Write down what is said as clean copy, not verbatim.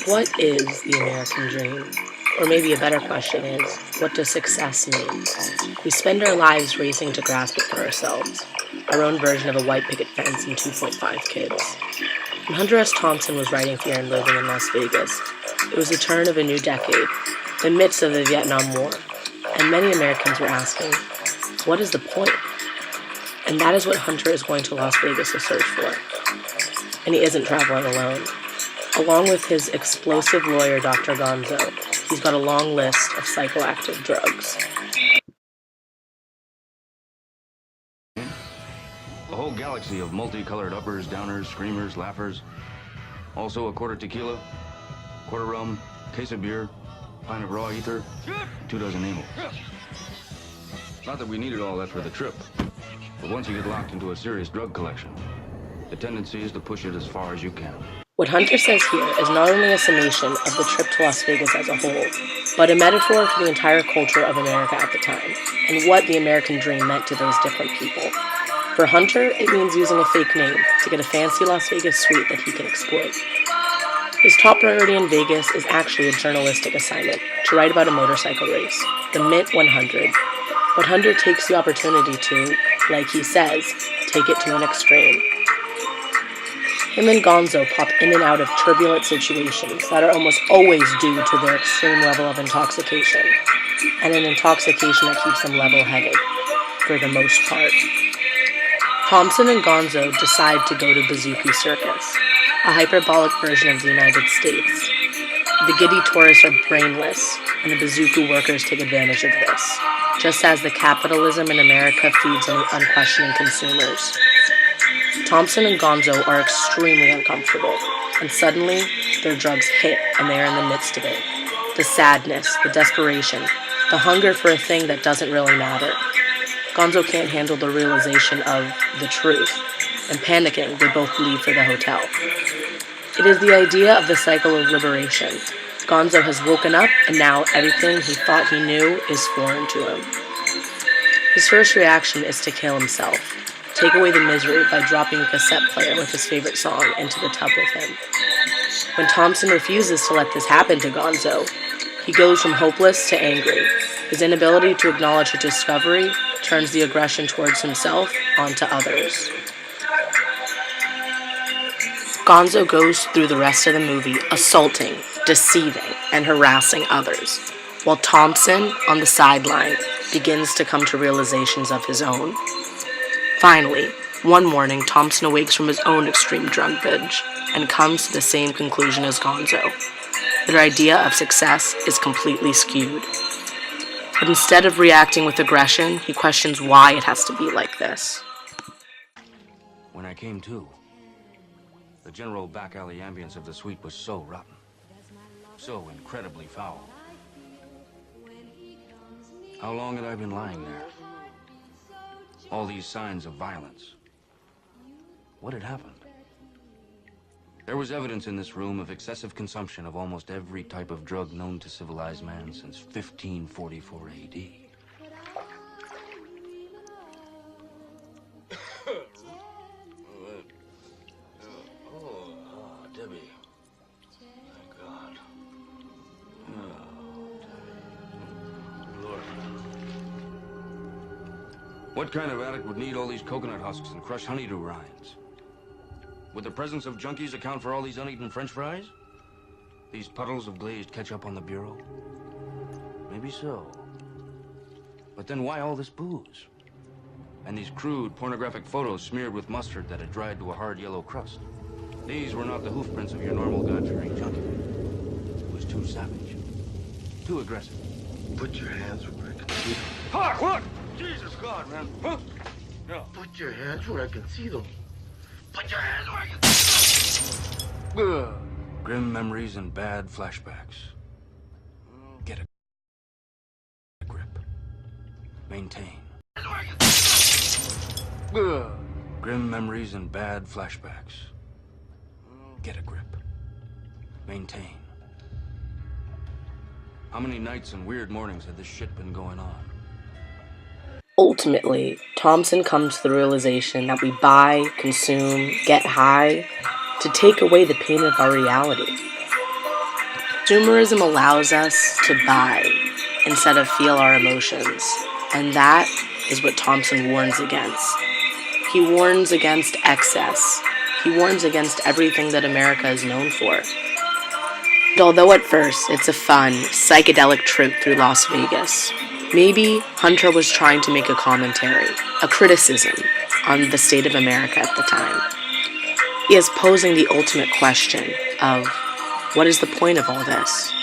What is the American dream? Or maybe a better question is, what does success mean? We spend our lives racing to grasp it for ourselves, our own version of a white picket fence and 2.5 kids. When Hunter S. Thompson was writing Fear and Loathing in Las Vegas, it was the turn of a new decade, the midst of the Vietnam War, and many Americans were asking, what is the point? And that is what Hunter is going to Las Vegas to search for. And he isn't traveling alone. Along with his explosive lawyer, Dr. Gonzo, he's got a long list of psychoactive drugs. A whole galaxy of multicolored uppers, downers, screamers, laughers. Also a quarter tequila, quarter rum, case of beer, pint of raw ether, 24 amyl. Not that we needed all that for the trip, but once you get locked into a serious drug collection, the tendency is to push it as far as you can. What Hunter says here is not only a summation of the trip to Las Vegas as a whole, but a metaphor for the entire culture of America at the time, and what the American dream meant to those different people. For Hunter, it means using a fake name to get a fancy Las Vegas suite that he can exploit. His top priority in Vegas is actually a journalistic assignment, to write about a motorcycle race, the Mint 100. But Hunter takes the opportunity to, like he says, take it to an extreme. Him and Gonzo pop in and out of turbulent situations that are almost always due to their extreme level of intoxication, and an intoxication that keeps them level-headed, for the most part. Thompson and Gonzo decide to go to Bazooki Circus, a hyperbolic version of the United States. The giddy tourists are brainless, and the Bazooka workers take advantage of this, just as the capitalism in America feeds on the unquestioning consumers. Thompson and Gonzo are extremely uncomfortable, and suddenly, their drugs hit and they are in the midst of it. The sadness, the desperation, the hunger for a thing that doesn't really matter. Gonzo can't handle the realization of the truth, and panicking, they both leave for the hotel. It is the idea of the cycle of liberation. Gonzo has woken up, and now everything he thought he knew is foreign to him. His first reaction is to kill himself. Take away the misery by dropping a cassette player with his favorite song into the tub with him. When Thompson refuses to let this happen to Gonzo, he goes from hopeless to angry. His inability to acknowledge his discovery turns the aggression towards himself onto others. Gonzo goes through the rest of the movie assaulting, deceiving, and harassing others, while Thompson, on the sideline, begins to come to realizations of his own. Finally, one morning, Thompson awakes from his own extreme drug binge and comes to the same conclusion as Gonzo. Their idea of success is completely skewed. But instead of reacting with aggression, he questions why it has to be like this. When I came to, the general back alley ambience of the suite was so rotten, so incredibly foul. How long had I been lying there? All these signs of violence. What had happened? There was evidence in this room of excessive consumption of almost every type of drug known to civilized man since 1544 AD. Debbie. Thank God. Lord. What kind of addict would need all these coconut husks and crushed honeydew rinds? Would the presence of junkies account for all these uneaten French fries? These puddles of glazed ketchup on the bureau? Maybe so. But then why all this booze? And these crude, pornographic photos smeared with mustard that had dried to a hard yellow crust? These were not the hoofprints of your normal God-fearing junkie. It was too savage. Too aggressive. Put your hands where I can see them. Hark, what? Jesus God, man. Huh? No. Put your hands where I can see them. Put your hands where I can see them. Ugh. Grim memories and bad flashbacks. Get a grip. Maintain. Ugh. Grim memories and bad flashbacks. Get a grip. Maintain. How many nights and weird mornings had this shit been going on? Ultimately, Thompson comes to the realization that we buy, consume, get high to take away the pain of our reality. Consumerism allows us to buy instead of feel our emotions, and that is what Thompson warns against. He warns against excess. He warns against everything that America is known for. And although at first it's a fun, psychedelic trip through Las Vegas, maybe Hunter was trying to make a commentary, a criticism on the state of America at the time. He is posing the ultimate question of, what is the point of all this?